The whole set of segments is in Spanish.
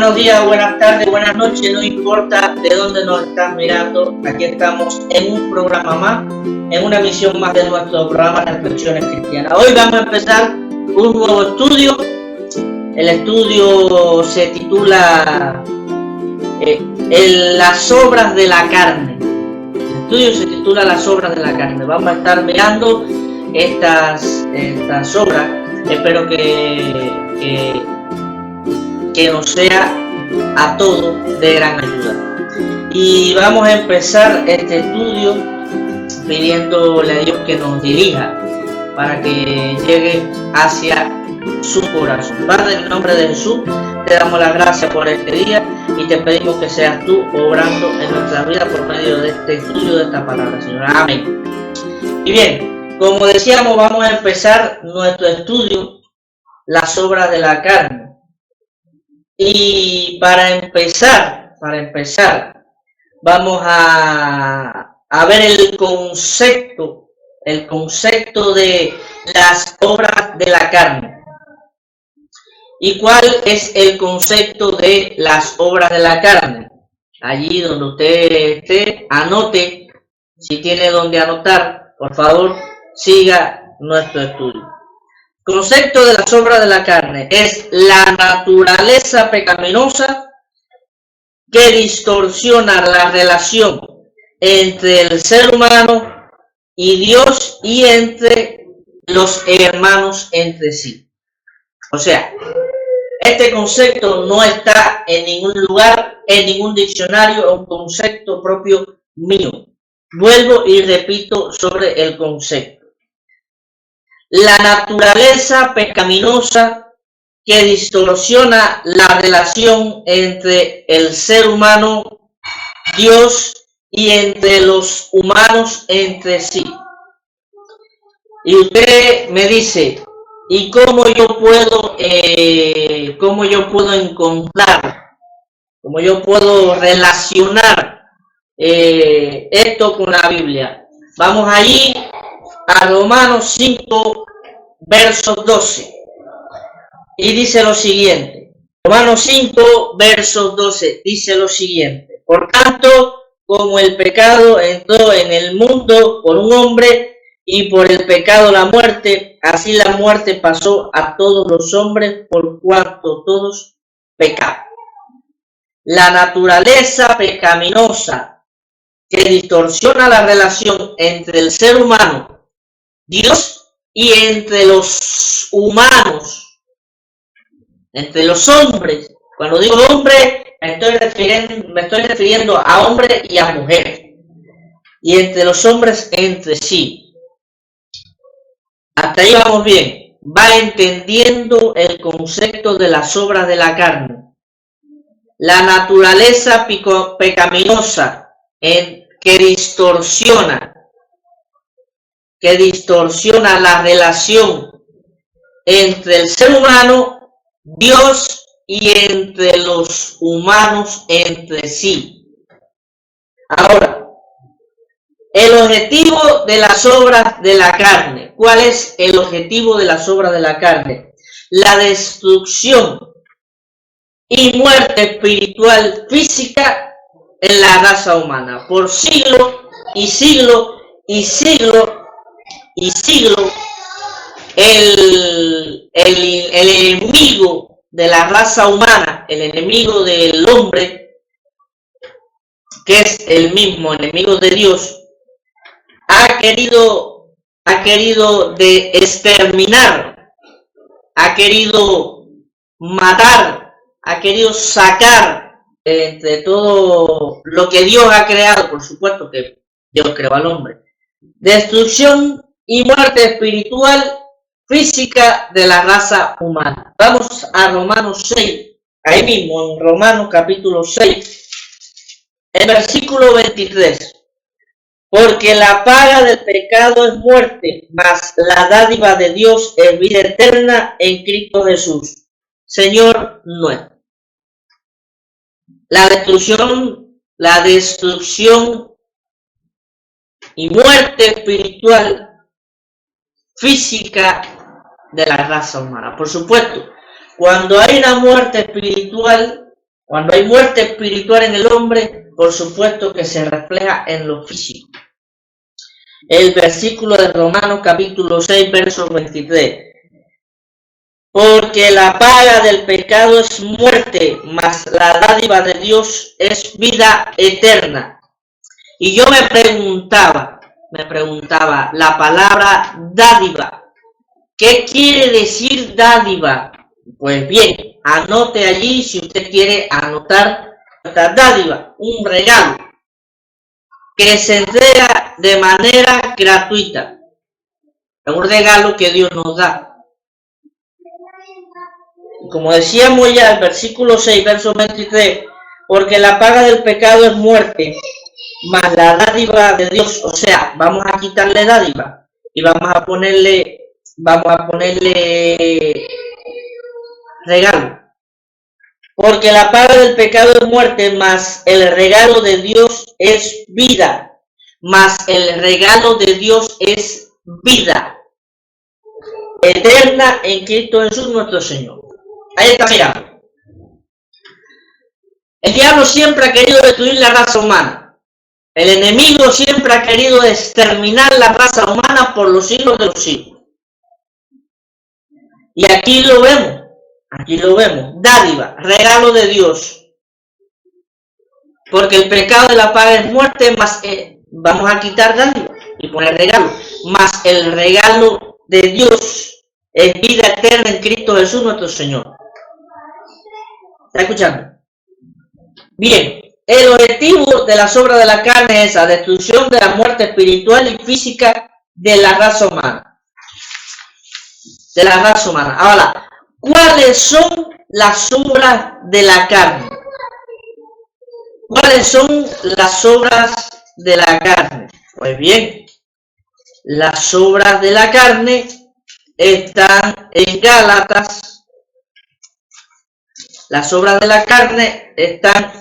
buenos días, buenas tardes, buenas noches, no importa de dónde nos están mirando, aquí estamos en un programa más, en una emisión más de nuestro programa Reflexiones Cristianas. Hoy vamos a empezar un nuevo estudio. El estudio se titula Las obras de la carne. El estudio se titula Las obras de la carne. Vamos a estar mirando estas obras. Espero que nos sea a todos de gran ayuda. Y vamos a empezar este estudio pidiéndole a Dios que nos dirija para que llegue hacia su corazón. Padre, en el nombre de Jesús, te damos las gracias por este día y te pedimos que seas tú obrando en nuestra vida por medio de este estudio de esta palabra, Señor. Amén. Y bien, como decíamos, vamos a empezar nuestro estudio, las obras de la carne. Y para empezar, vamos a ver el concepto de las obras de la carne. ¿Y cuál es el concepto de las obras de la carne? Allí donde usted esté, anote. Si tiene donde anotar, por favor, siga nuestro estudio. Concepto de las obras de la carne es la naturaleza pecaminosa que distorsiona la relación entre el ser humano y Dios y entre los hermanos entre sí. O sea, este concepto no está en ningún lugar, en ningún diccionario, es un concepto propio mío. Vuelvo y repito sobre el concepto. La naturaleza pecaminosa que distorsiona la relación entre el ser humano, Dios, y entre los humanos entre sí. Y usted me dice, ¿y cómo yo puedo encontrar, cómo yo puedo relacionar esto con la Biblia? Vamos allí a Romanos 5, versos 12. Y dice lo siguiente. Romanos 5, versos 12, dice lo siguiente. Por tanto, como el pecado entró en el mundo por un hombre, y por el pecado la muerte, así la muerte pasó a todos los hombres por cuanto todos pecaron. La naturaleza pecaminosa que distorsiona la relación entre el ser humano, Dios, y entre los humanos, entre los hombres. Cuando digo hombre, me estoy refiriendo a hombres y a mujeres. Y entre los hombres entre sí. Hasta ahí vamos bien. Va entendiendo el concepto de las obras de la carne. La naturaleza pecaminosa que distorsiona la relación entre el ser humano, Dios, y entre los humanos entre sí. Ahora, el objetivo de las obras de la carne. ¿Cuál es el objetivo de las obras de la carne? La destrucción y muerte espiritual física en la raza humana. Por siglo y siglo y siglo y siglo, el enemigo de la raza humana, el enemigo del hombre, que es el mismo enemigo de Dios, ha querido exterminar, ha querido matar, ha querido sacar de todo lo que Dios ha creado. Por supuesto que Dios creó al hombre. Destrucción y muerte espiritual física de la raza humana. Vamos a Romanos 6, ahí mismo en Romanos capítulo 6, el versículo 23. Porque la paga del pecado es muerte, mas la dádiva de Dios es vida eterna en Cristo Jesús, Señor nuestro. La destrucción y muerte espiritual física de la raza humana. Por supuesto, cuando hay una muerte espiritual, Cuando hay muerte espiritual en el hombre, por supuesto que se refleja en lo físico. El versículo de Romanos capítulo 6, verso 23. Porque la paga del pecado es muerte, mas la dádiva de Dios es vida eterna. Y yo me preguntaba, la palabra dádiva, ¿qué quiere decir dádiva? Pues bien, anote allí si usted quiere anotar esta dádiva, un regalo que se entrega de manera gratuita. Es un regalo que Dios nos da. Como decíamos ya, el versículo 6, verso 23, porque la paga del pecado es muerte, mas la dádiva de Dios, o sea, vamos a quitarle dádiva y vamos a ponerle regalo. Porque la paga del pecado es muerte, mas el regalo de Dios es vida. Mas el regalo de Dios es vida eterna en Cristo Jesús nuestro Señor. Ahí está, mira. El diablo siempre ha querido destruir la raza humana. El enemigo siempre ha querido exterminar la raza humana por los siglos de los siglos. Y aquí lo vemos, dádiva, regalo de Dios. Porque el pecado de la paga es muerte, más vamos a quitar dádiva y poner regalo. Más el regalo de Dios es vida eterna en Cristo Jesús nuestro Señor. ¿Está escuchando? Bien, el objetivo de las obras de la carne es esa, destrucción de la muerte espiritual y física de la raza humana. Ahora, ¿cuáles son las obras de la carne? ¿Cuáles son las obras de la carne? Pues bien, las obras de la carne están en Gálatas. Las obras de la carne están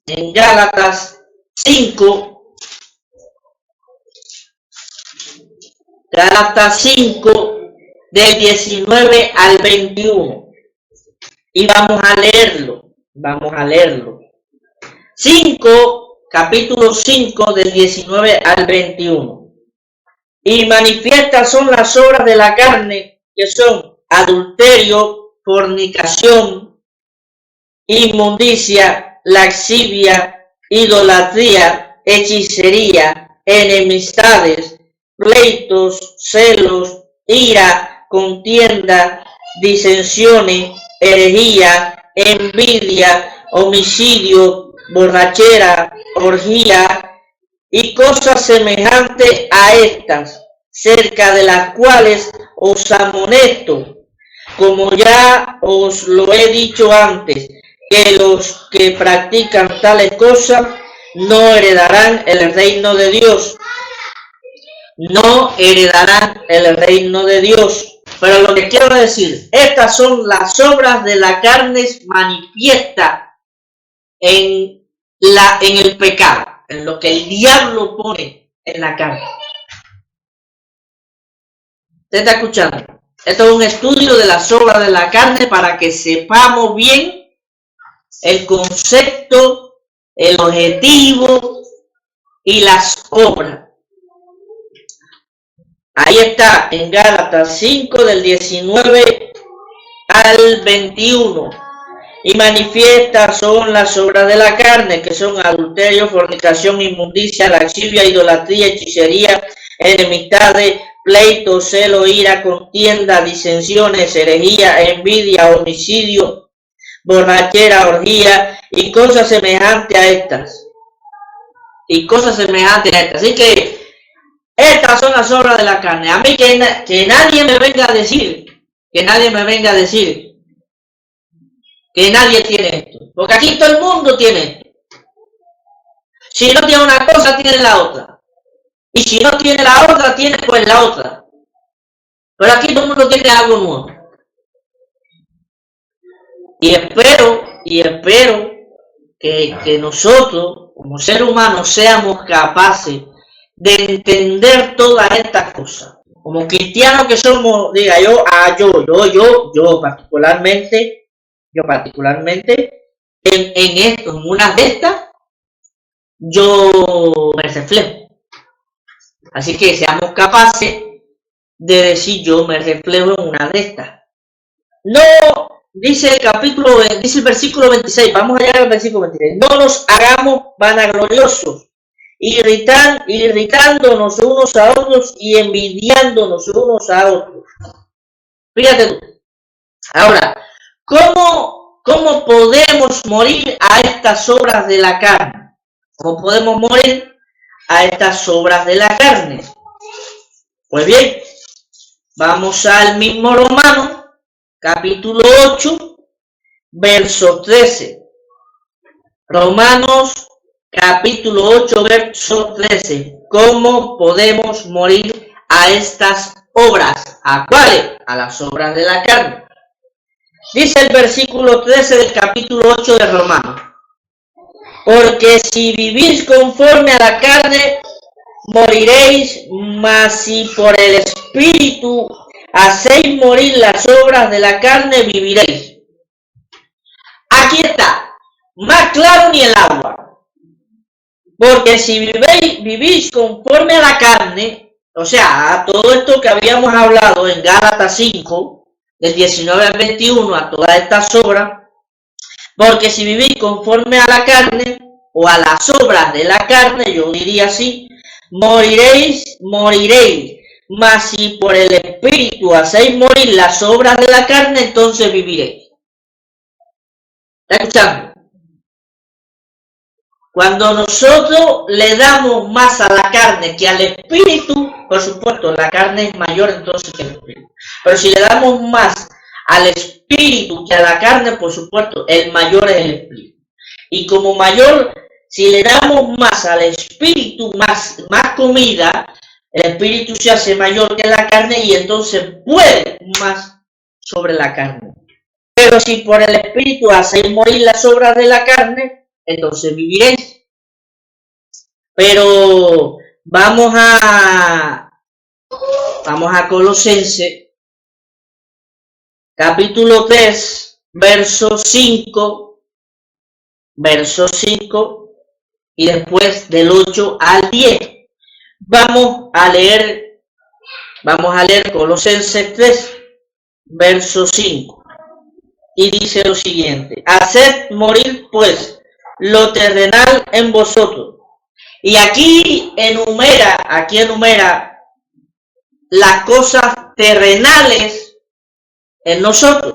en Gálatas 5. Gálatas 5 del 19 al 21. Y vamos a leerlo. 5, capítulo 5 del 19 al 21. Y manifiestas son las obras de la carne, que son adulterio, fornicación, inmundicia, lascivia, idolatría, hechicería, enemistades, pleitos, celos, ira, contienda, disensiones, herejía, envidia, homicidio, borrachera, orgía y cosas semejantes a estas, cerca de las cuales os amonesto, como ya os lo he dicho antes, que los que practican tales cosas no heredarán el reino de Dios. No heredarán el reino de Dios. Pero lo que quiero decir, estas son las obras de la carne manifiestas en el pecado, en lo que el diablo pone en la carne. ¿Usted está escuchando? Esto es un estudio de las obras de la carne para que sepamos bien el concepto, el objetivo y las obras. Ahí está, en Gálatas 5 del 19 al 21. Y manifiestas son las obras de la carne, que son adulterio, fornicación, inmundicia, lascivia, idolatría, hechicería, enemistades, pleito, celo, ira, contienda, disensiones, herejía, envidia, homicidio, borrachera, orgía y cosas semejantes a estas. Así que estas son las obras de la carne. A mí que nadie me venga a decir que nadie tiene esto. Porque aquí todo el mundo tiene esto. Si no tiene una cosa, tiene la otra. Y si no tiene la otra, tiene pues la otra. Pero aquí todo el mundo tiene algo nuevo. Y espero que nosotros, como seres humanos, seamos capaces de entender todas estas cosas. Como cristianos que somos, diga yo particularmente, en esto, en una de estas, yo me reflejo. Así que seamos capaces de decir yo me reflejo en una de estas. No, dice el versículo 26, vamos allá al versículo 26, no nos hagamos vanagloriosos, irritándonos unos a otros y envidiándonos unos a otros. Fíjate tú. Ahora, ¿cómo podemos morir a estas obras de la carne? ¿Cómo podemos morir a estas obras de la carne? Pues bien, vamos al mismo Romanos, capítulo 8, verso 13. Romanos, capítulo 8, verso 13. ¿Cómo podemos morir a estas obras? ¿A cuáles? A las obras de la carne. Dice el versículo 13 del capítulo 8 de Romanos. Porque si vivís conforme a la carne, moriréis, mas si por el Espíritu hacéis morir las obras de la carne, viviréis. Aquí está, más claro ni el agua. Porque si vivís conforme a la carne, o sea, a todo esto que habíamos hablado en Gálatas 5, del 19 al 21, a todas estas obras, porque si vivís conforme a la carne, o a las obras de la carne, yo diría así, moriréis, mas si por el Espíritu hacéis morir las obras de la carne, entonces viviréis. ¿Está escuchando? Cuando nosotros le damos más a la carne que al Espíritu, por supuesto, la carne es mayor entonces que el Espíritu. Pero si le damos más al Espíritu que a la carne, por supuesto, el mayor es el Espíritu. Y como mayor, si le damos más al Espíritu, más comida, el Espíritu se hace mayor que la carne y entonces puede más sobre la carne. Pero si por el Espíritu hacéis morir las obras de la carne, entonces viviréis. Pero vamos a Colosenses, capítulo 3, verso 5, y después del 8 al 10. Vamos a leer Colosenses 3, verso 5. Y dice lo siguiente: haced morir pues lo terrenal en vosotros. Y aquí enumera las cosas terrenales en nosotros.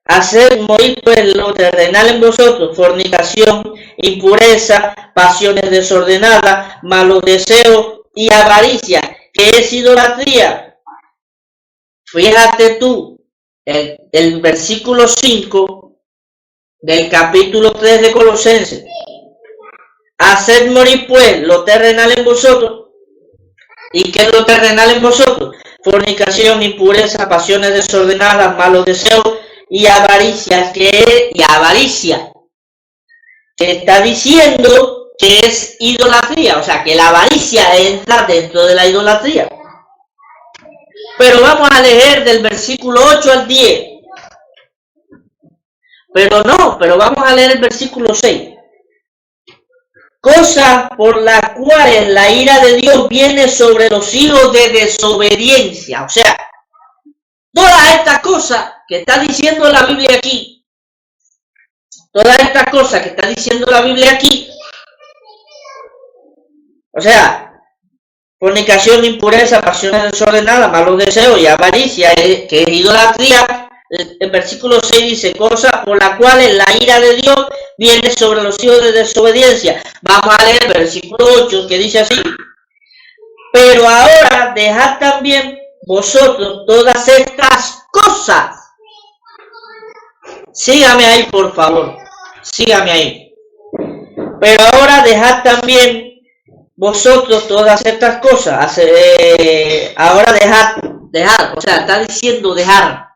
Haced morir pues lo terrenal en vosotros: fornicación, impureza, pasiones desordenadas, malos deseos y avaricia, que es idolatría. Fíjate tú, el versículo 5 del capítulo 3 de Colosenses. Haced morir pues lo terrenal en vosotros. ¿Y qué es lo terrenal en vosotros? Fornicación, impureza, pasiones desordenadas, malos deseos y avaricia, que está diciendo que es idolatría, o sea que la avaricia entra dentro de la idolatría. Pero vamos a leer del versículo 8 al 10. Pero vamos a leer el versículo 6. Cosas por las cuales la ira de Dios viene sobre los hijos de desobediencia. O sea, todas estas cosas que está diciendo la Biblia aquí, o sea, fornicación, impureza, pasiones desordenadas, malos deseos y avaricia, que es idolatría. El versículo 6 dice: cosas por las cuales la ira de Dios viene sobre los hijos de desobediencia. Vamos a leer el versículo 8, que dice así: pero ahora dejad también vosotros todas estas cosas. Sígame ahí, por favor. Sígame ahí. Pero ahora dejad también vosotros todas estas cosas. Ahora dejad. O sea, está diciendo dejar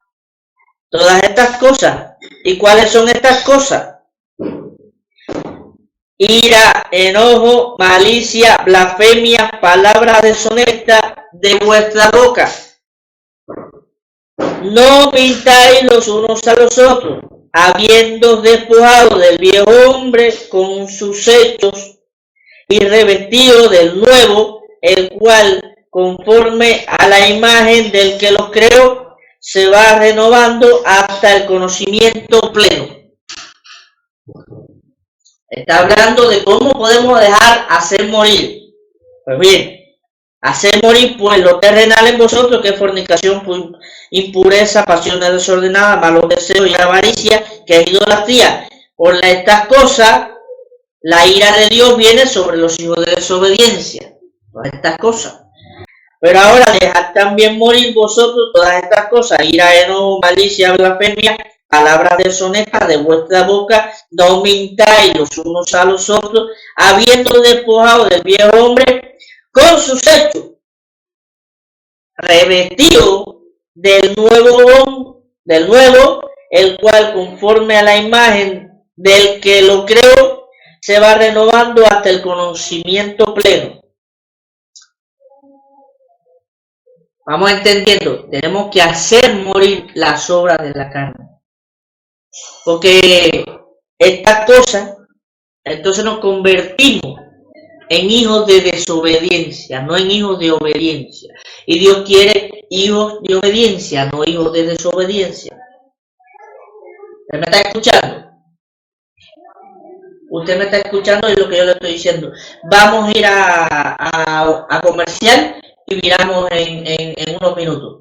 todas estas cosas. ¿Y cuáles son estas cosas? Ira, enojo, malicia, blasfemia, palabras deshonestas de vuestra boca. No mintáis los unos a los otros, habiendo despojado del viejo hombre con sus hechos y revestido del nuevo, el cual, conforme a la imagen del que los creó, se va renovando hasta el conocimiento pleno. Está hablando de cómo podemos dejar hacer morir. Pues bien, hacer morir pues lo terrenal en vosotros, que es fornicación, impureza, pasiones desordenadas, malos deseos y avaricia, que es idolatría. Por estas cosas, la ira de Dios viene sobre los hijos de desobediencia. Todas estas cosas. Pero ahora dejad también morir vosotros todas estas cosas: ira, enojo, malicia, blasfemia, palabras deshonestas de vuestra boca. No mintáis los unos a los otros, habiendo despojado del viejo hombre con sus hechos, revestido del nuevo, el cual, conforme a la imagen del que lo creó, se va renovando hasta el conocimiento pleno. Vamos entendiendo, tenemos que hacer morir las obras de la carne. Porque estas cosas, entonces nos convertimos en hijos de desobediencia, no en hijos de obediencia. Y Dios quiere hijos de obediencia, no hijos de desobediencia. ¿Usted me está escuchando? Usted me está escuchando y lo que yo le estoy diciendo. Vamos a ir a comercial y miramos en unos minutos.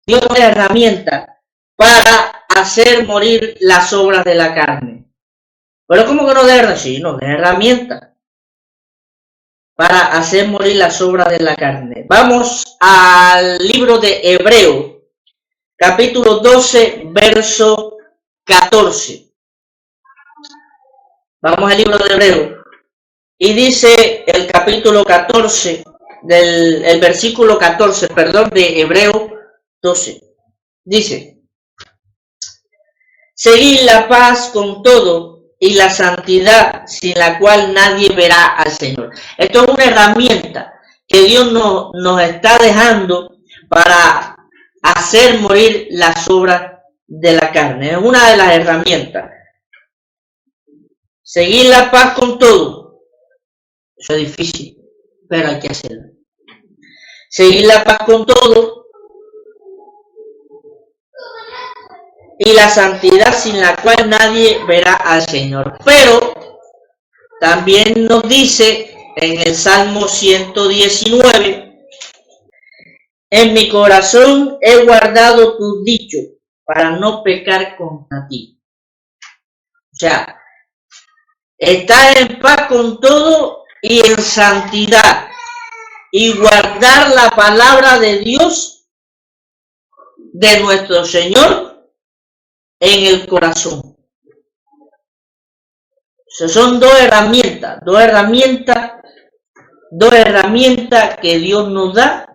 Dios da herramientas para hacer morir las obras de la carne. Pero ¿cómo que no da herramientas? Sí, no da herramientas para hacer morir las obras de la carne. Vamos al libro de Hebreos, capítulo 12, verso 14. Vamos al libro de Hebreos. Y dice el capítulo 14, el versículo 14, de Hebreos 12. Dice: seguid la paz con todo y la santidad, sin la cual nadie verá al Señor. Esto es una herramienta que Dios nos está dejando para hacer morir las obras de la carne. Es una de las herramientas. Seguir la paz con todo. Eso es difícil, pero hay que hacerlo. Seguir la paz con todo y la santidad, sin la cual nadie verá al Señor. Pero también nos dice en el Salmo 119: en mi corazón he guardado tus dichos para no pecar contra ti. O sea, estar en paz con todo y en santidad, y guardar la palabra de Dios, de nuestro Señor, en el corazón. Esas son dos herramientas que Dios nos da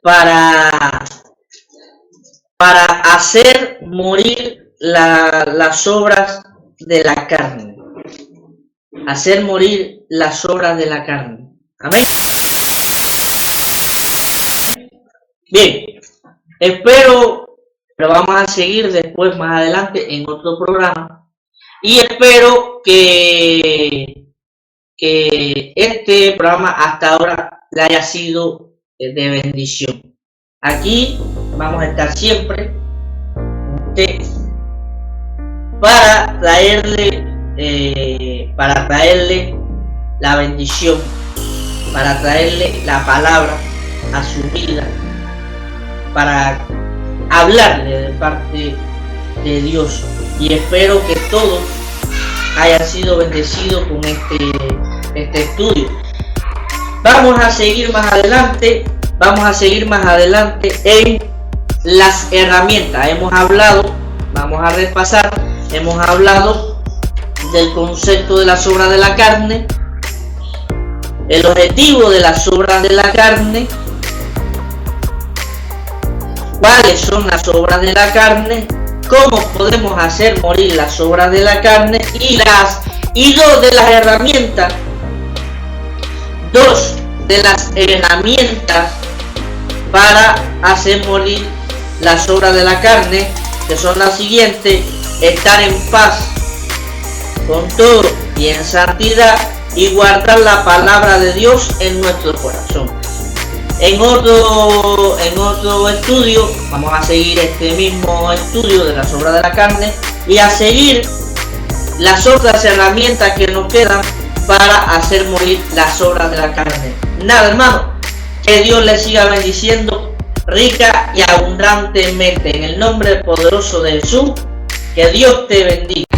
para hacer morir las obras de la carne. Hacer morir las obras de la carne. Amén. Bien, espero, pero vamos a seguir después, más adelante, en otro programa. Y espero que este programa hasta ahora le haya sido de bendición. Aquí vamos a estar siempre con usted para traerle la bendición, para traerle la palabra a su vida, para hablarle de parte de Dios. Y espero que todos hayan sido bendecidos con este estudio. Vamos a seguir más adelante en las herramientas. Vamos a repasar, hemos hablado del concepto de las obras de la carne, el objetivo de las obras de la carne, cuáles son las obras de la carne, cómo podemos hacer morir las obras de la carne y dos de las herramientas para hacer morir las obras de la carne, que son las siguientes: estar en paz con todo y en santidad, y guardar la palabra de Dios en nuestro corazón. En otro estudio vamos a seguir este mismo estudio de las obras de la carne y a seguir las otras herramientas que nos quedan para hacer morir las obras de la carne. Nada, hermano, que Dios les siga bendiciendo rica y abundantemente en el nombre poderoso de Jesús. Que Dios te bendiga.